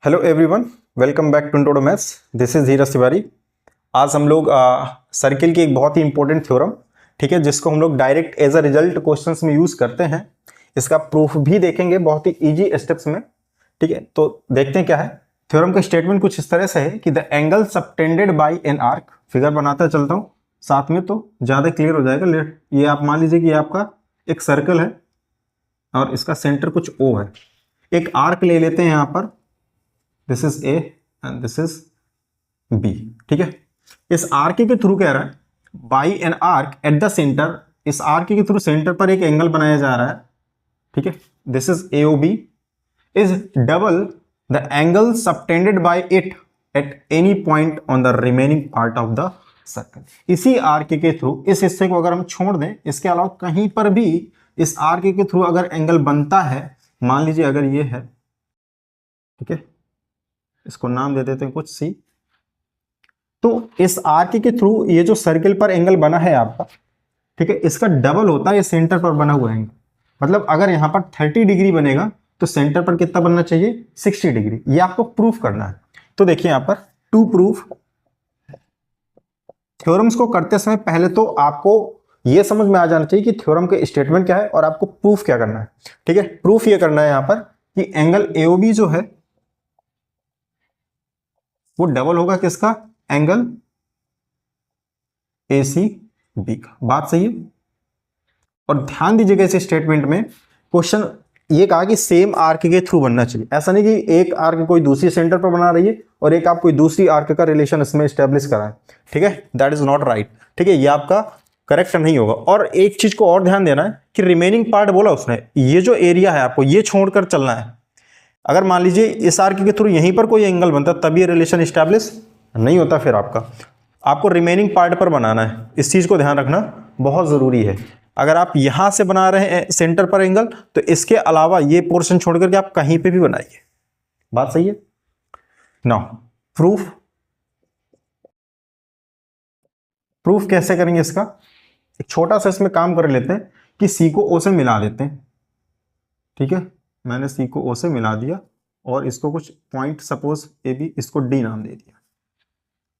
Hello everyone, welcome back to Intro Maths. This is Dheeraj Tiwari. आज हम लोग सर्किल की एक बहुत ही इंपॉर्टेंट थ्योरम, ठीक है, जिसको हम लोग direct as a result questions में यूज करते हैं। इसका प्रूफ भी देखेंगे बहुत ही इजी स्टेप्स में, ठीक है। तो देखते हैं क्या है। थ्योरम का स्टेटमेंट कुछ इस तरह से है कि the angle subtended bye an arc, figure बनाता चलता हूँ साथ में तो ज़्यादा क्लियर हो जाएगा। लेट ये आप मान लीजिए कि ये आपका एक सर्कल है और इसका सेंटर कुछ ओ है। एक आर्क ले लेते हैं यहाँ पर, this is A and this is B, ठीक है। इस आर्क के थ्रू कह रहा है by an arc at the centre, इस आर्क के थ्रू सेंटर पर एक एंगल बनाया जा रहा है, ठीक है। This is A O B is double the angle subtended by it at any point on the remaining part of the circle. इसी आर्क के थ्रू इस हिस्से को अगर हम छोड़ दें, इसके अलावा कहीं पर भी इस आर्क के थ्रू अगर एंगल बनता है, मान लीजिए अगर ये है, ठीक है, इसको नाम दे देते हैं कुछ सी। तो इस आर्क के थ्रू ये जो सर्किल पर एंगल बना है आपका, ठीक है, इसका डबल होता है ये सेंटर पर बना हुआ एंगल। मतलब अगर यहां पर 30 डिग्री बनेगा तो सेंटर पर कितना बनना चाहिए, 60 डिग्री। ये आपको प्रूफ करना है। तो देखिए यहां पर टू प्रूफ, थ्योरम्स को करते समय पहले तो आपको ये समझ में आ जाना चाहिए कि थ्योरम के स्टेटमेंट क्या है और आपको प्रूफ क्या करना है, ठीक है। प्रूफ ये करना है यहां पर कि एंगल एओबी जो है वो डबल होगा किसका, एंगल एसी बी का। बात सही है। और ध्यान दीजिएगा इस स्टेटमेंट में क्वेश्चन ये कहा कि सेम आर्क के थ्रू बनना चाहिए। ऐसा नहीं कि एक आर्क कोई दूसरी सेंटर पर बना रही है और एक आप कोई दूसरी आर्क का रिलेशन इसमें स्टेब्लिश कराएं, ठीक है। दैट इज नॉट राइट, ठीक है, ये आपका करेक्ट नहीं होगा। और एक चीज को और ध्यान देना है कि रिमेनिंग पार्ट बोला उसने, ये जो एरिया है आपको ये छोड़कर चलना है। अगर मान लीजिए इस आर्क के थ्रू यहीं पर कोई एंगल बनता तब ये रिलेशन स्टैब्लिश नहीं होता, फिर आपको रिमेनिंग पार्ट पर बनाना है। इस चीज को ध्यान रखना बहुत जरूरी है। अगर आप यहां से बना रहे हैं सेंटर पर एंगल, तो इसके अलावा ये पोर्शन छोड़ करके आप कहीं पे भी बनाइए। बात सही है। नाउ प्रूफ, प्रूफ कैसे करेंगे इसका, एक छोटा सा इसमें काम कर लेते हैं कि सी को ओ से मिला देते हैं, ठीक है। मैंने सी को ओ से मिला दिया और इसको कुछ पॉइंट सपोज ए बी, इसको डी नाम दे दिया।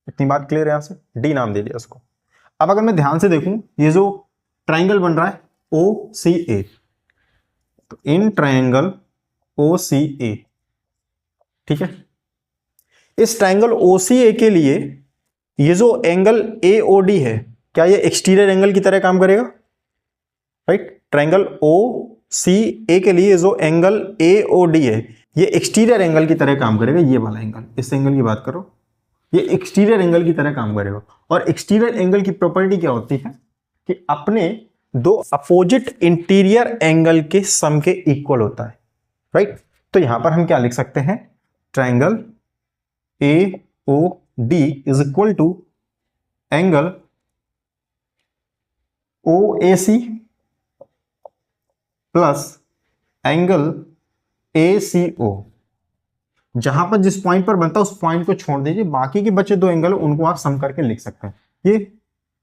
इतनी बात क्लियर है, यहां से डी नाम दे दिया इसको। अब अगर मैं ध्यान से देखूं, ये जो ट्राइंगल बन रहा है ओ सी ए, तो इन ट्राइंगल ओ सी ए, ठीक है, इस ट्राइंगल ओ सी ए के लिए ये जो एंगल ए ओ डी है, क्या ये एक्सटीरियर एंगल की तरह काम करेगा, राइट। ट्राइंगल ओ सी ए के लिए जो एंगल ए ओ डी है ये एक्सटीरियर एंगल की तरह काम करेगा। ये वाला एंगल, इस एंगल की बात करो, ये एक्सटीरियर एंगल की तरह काम करेगा। और एक्सटीरियर एंगल की प्रॉपर्टी क्या होती है कि अपने दो अपोजिट इंटीरियर एंगल के सम के इक्वल होता है, राइट। तो यहां पर हम क्या लिख सकते हैं, triangle A O D is equal to angle O A C plus angle A C O. जहां पर जिस पॉइंट पर बनता है उस पॉइंट को छोड़ दीजिए, बाकी के बचे दो एंगल उनको आप सम करके लिख सकते हैं। ये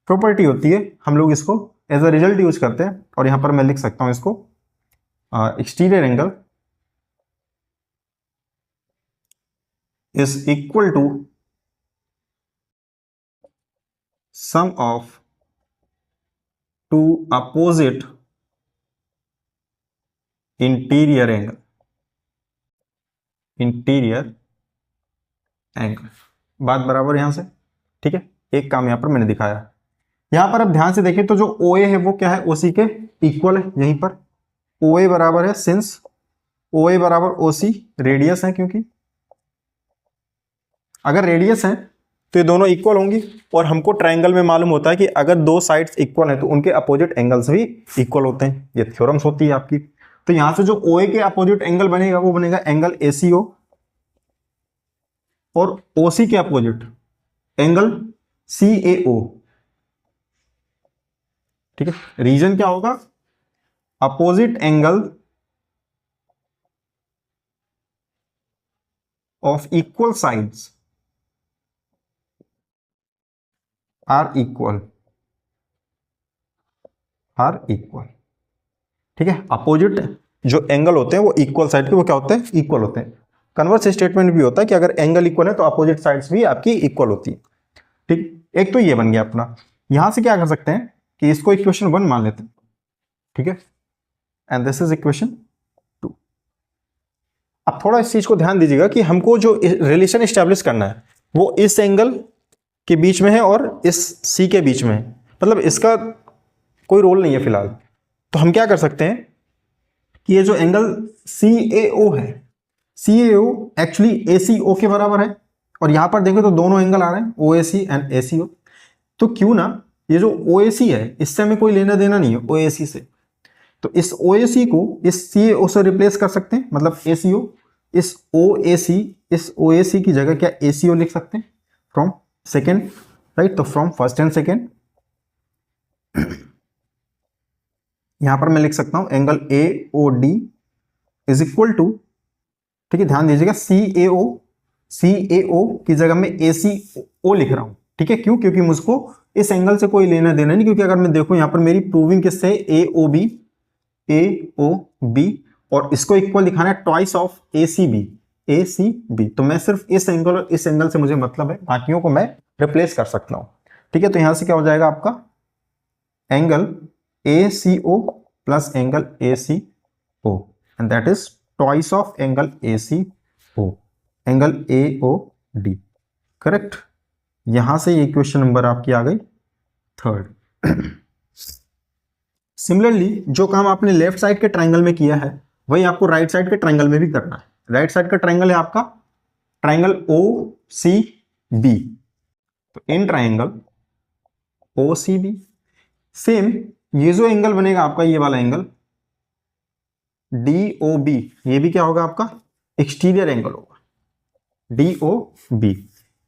प्रॉपर्टी होती है, हम लोग इसको एज अ रिजल्ट यूज करते हैं। और यहां पर मैं लिख सकता हूं इसको exterior angle is equal to sum of two opposite interior angle, interior angle. बात बराबर यहां से, ठीक है। एक काम यहां पर मैंने दिखाया, यहां पर अब ध्यान से देखें तो जो ओ ए है वो क्या है, ओसी के इक्वल है। यहीं पर ओ ए बराबर है, सिंस ओ ए बराबर ओ सी रेडियस है, क्योंकि अगर रेडियस है तो ये दोनों इक्वल होंगी। और हमको ट्राइंगल में मालूम होता है कि अगर दो साइड्स इक्वल हैं तो उनके अपोजिट एंगल्स भी इक्वल होते हैं। ये थ्योरम्स होती है आपकी। तो यहां से जो ओ ए के अपोजिट एंगल बनेगा वो बनेगा एंगल ए सी ओ, और ओ सी के अपोजिट एंगल सी ए ओ, ठीक है। रीजन क्या होगा, opposite angle of equal sides are equal, are equal, ठीक है। अपोजिट जो एंगल होते हैं वो इक्वल साइड के वो क्या होते हैं, इक्वल होते हैं। कन्वर्स स्टेटमेंट भी होता है कि अगर एंगल इक्वल है तो अपोजिट साइड्स भी आपकी इक्वल होती है। ठीक, एक तो ये बन गया अपना। यहां से क्या कर सकते हैं कि इसको इक्वेशन 1 मान लेते हैं, ठीक है, एंड दिस इज इक्वेशन 2। अब थोड़ा इस चीज को ध्यान दीजिएगा कि हमको जो रिलेशन एस्टेब्लिश करना है वो इस एंगल के बीच में है और इस सी के बीच में है, मतलब इसका कोई रोल नहीं है फिलहाल। तो हम क्या कर सकते हैं कि ये जो एंगल CAO है, CAO एक्चुअली ACO के बराबर है, और यहां पर देखो तो दोनों एंगल आ रहे हैं OAC एंड ACO। तो क्यों ना ये जो OAC है इससे हमें कोई लेना देना नहीं है OAC से, तो इस OAC को इस CAO से रिप्लेस कर सकते हैं, मतलब ACO, इस OAC की जगह क्या ACO लिख सकते हैं फ्रॉम सेकेंड, राइट। तो फ्रॉम फर्स्ट एंड सेकेंड यहां पर मैं लिख सकता हूं angle AOD is equal to, ठीक है, ध्यान दीजिएगा, CAO की जगह मैं ACO लिख रहा हूं, ठीक है। क्यों? क्योंकि मुझको इस एंगल से कोई लेना देना नहीं, क्योंकि अगर मैं देखूं यहां पर मेरी प्रूविंग किससे AOB, और इसको इक्वल दिखाना है ट्वाइस ऑफ ACB, तो मैं सिर्फ इस एंगल और इस एंगल से मुझे मतलब है, बाकियों को मैं रिप्लेस कर सकता हूं, ठीक है। तो यहां से क्या हो जाएगा आपका angle ACO plus angle ACO, and that is twice of angle ACO, angle AOD, correct. यहां से ये इक्वेशन नंबर आपकी आ गई थर्ड। सिमिलरली जो काम आपने लेफ्ट साइड के ट्राइंगल में किया है वही आपको राइट साइड के ट्राइंगल में भी करना है। राइट साइड का ट्राइंगल है आपका ट्राइंगल OCB, तो इन ट्राइंगल OCB सेम ये जो एंगल बनेगा आपका, ये वाला एंगल DOB, ये भी क्या होगा आपका एक्सटीरियर एंगल होगा DOB।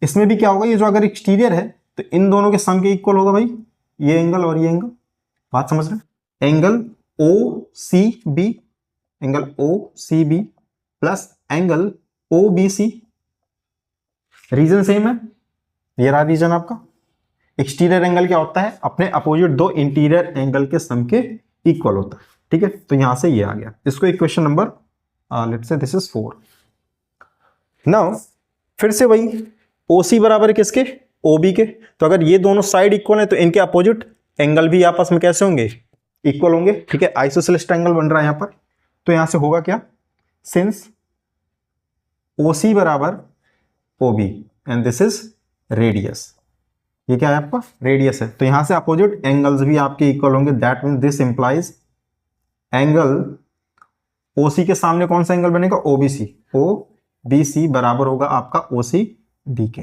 इसमें भी क्या होगा, ये जो अगर एक्सटीरियर है तो इन दोनों के सम के इक्वल होगा भाई, ये एंगल और ये एंगल, बात समझ रहे हैं। Angle OCB plus angle OBC, reason same है, ये रहा रीजन आपका। एक्सटीरियर एंगल क्या होता है, अपने अपोजिट दो इंटीरियर एंगल के सम के इक्वल होता है, ठीक है। तो यहां से ये आ गया, इसको equation number let's say this is 4। Now फिर से वही OC बराबर है किसके, OB के, तो अगर ये दोनों साइड इक्वल है तो इनके अपोजिट एंगल भी आपस में कैसे होंगे, इक्वल होंगे, ठीक है। आइसोसेलेस ट्रायंगल बन रहा है यहां पर, तो यहां से होगा क्या, सिंस OC बराबर OB and this is radius, ये क्या है आपका रेडियस है, तो यहां से अपोजिट एंगल्स भी आपके इक्वल होंगे, that mean this implies angle OC के सामने कौन सा एंगल बनेगा, OBC बराबर होगा आपका OCB के।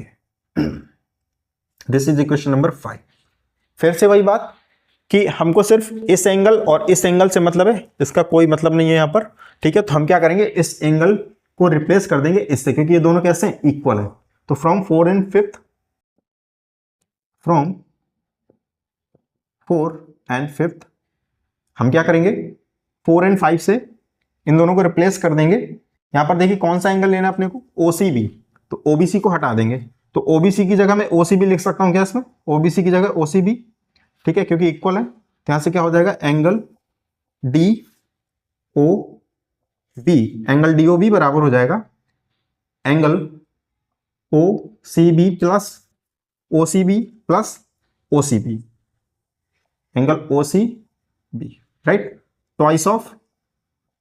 This is equation number 5। फिर से वही बात कि हमको सिर्फ इस एंगल और इस एंगल से मतलब है, इसका कोई मतलब नहीं है यहां पर, ठीक है। तो हम क्या करेंगे, इस एंगल को रिप्लेस कर देंगे इससे, क्योंकि ये दोनों कैसे इक्वल है। तो फ्रॉम 4 एंड 5th हम क्या करेंगे, 4 एंड 5 से इन दोनों को रिप्लेस कर देंगे। यहां पर देखिए कौन सा एंगल लेना है अपने को, OCB, तो OBC को हटा देंगे, तो OBC की जगह मैं OCB लिख सकता हूं क्या इसमें, OBC की जगह OCB, ठीक है, क्योंकि इक्वल है। तो यहां से क्या हो जाएगा एंगल DOB बराबर हो जाएगा angle OCB plus OCB plus OCB, angle OCB, right, twice of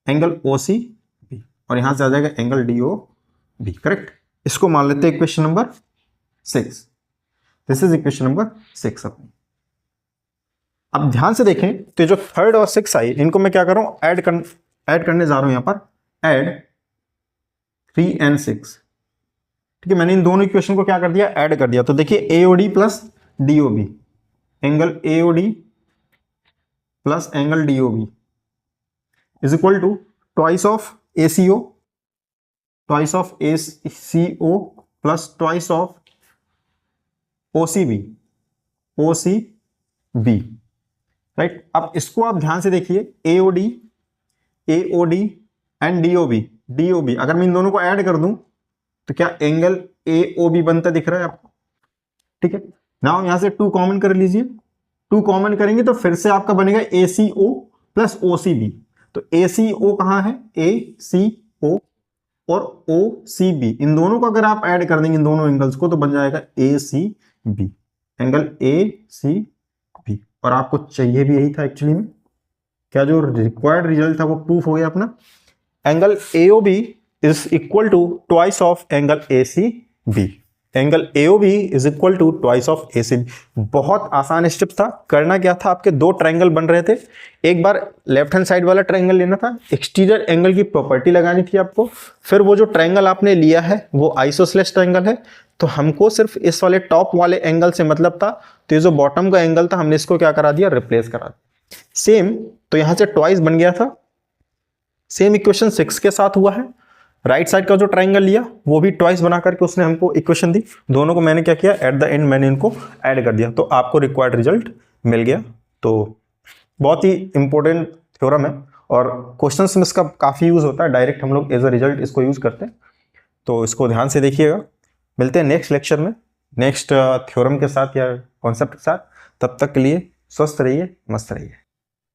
angle OCB, और यहां से आ जाएगा एंगल DOB, करेक्ट। इसको मान लेते हैं equation number 6। This is equation number 6 अपनी। अब ध्यान से देखें तो जो 3rd और 6th आई, इनको मैं क्या कर रहा हूं, ऐड करने जा रहा हूं यहां पर, ऐड 3 and 6, ठीक है। मैंने इन दोनों इक्वेशन को क्या कर दिया, ऐड कर दिया। तो देखिए AOD plus DOB, angle AOD plus angle DOB is equal to twice of ACO plus twice of OCB, right. अब इसको आप ध्यान से देखिए, AOD एंड DOB, अगर मैं इन दोनों को ऐड कर दूं तो क्या एंगल AOB बनता दिख रहा है आपको, ठीक है। नाउ यहां से 2 कॉमन कर लीजिए, 2 कॉमन करेंगे तो फिर से आपका बनेगा ACO प्लस OCB, तो ACO कहां है, ACO और ओ सी बी, इन दोनों को अगर आप ऐड कर देंगे इन दोनों एंगल्स को तो बन जाएगा A C B, angle A C B. और आपको चाहिए भी यही था एक्चुअली में, क्या जो रिक्वायर्ड रिजल्ट था वो प्रूफ हो गया अपना। Angle AOB is equal to twice of angle ACB, angle AOB is equal to twice of ACB। बहुत आसान स्टेप था। करना क्या था, आपके दो ट्रायंगल बन रहे थे, एक बार लेफ्ट हैंड साइड वाला ट्रायंगल लेना था, एक्सटीरियर एंगल की प्रॉपर्टी लगानी थी आपको, फिर वो जो ट्रायंगल आपने लिया है वो आइसोसेलेस ट्रायंगल है, तो हमको सिर्फ इस वाले टॉप वाले एंगल से मतलब था, तो ये जो बॉटम का एंगल था हमने इसको क्या करा दिया, रिप्लेस करा दिया। सेम, तो यहां से ट्वाइस बन गया था। सेम इक्वेशन 6 के साथ हुआ है, राइट साइड का जो ट्रायंगल लिया वो भी ट्वाइस बना करके उसने हमको इक्वेशन दी, दोनों को मैंने क्या किया, एट द एंड मैंने इनको ऐड कर दिया, तो आपको रिक्वायर्ड रिजल्ट मिल गया। तो बहुत ही इंपॉर्टेंट थ्योरम है और क्वेश्चंस में इसका काफ़ी यूज़ होता है, डायरेक्ट हम लोग एज अ रिजल्ट इसको यूज़ करते हैं, तो इसको ध्यान से देखिएगा। मिलते हैं नेक्स्ट लेक्चर में नेक्स्ट थ्योरम के साथ या कॉन्सेप्ट के साथ, तब तक के लिए स्वस्थ रहिए, मस्त रहिए।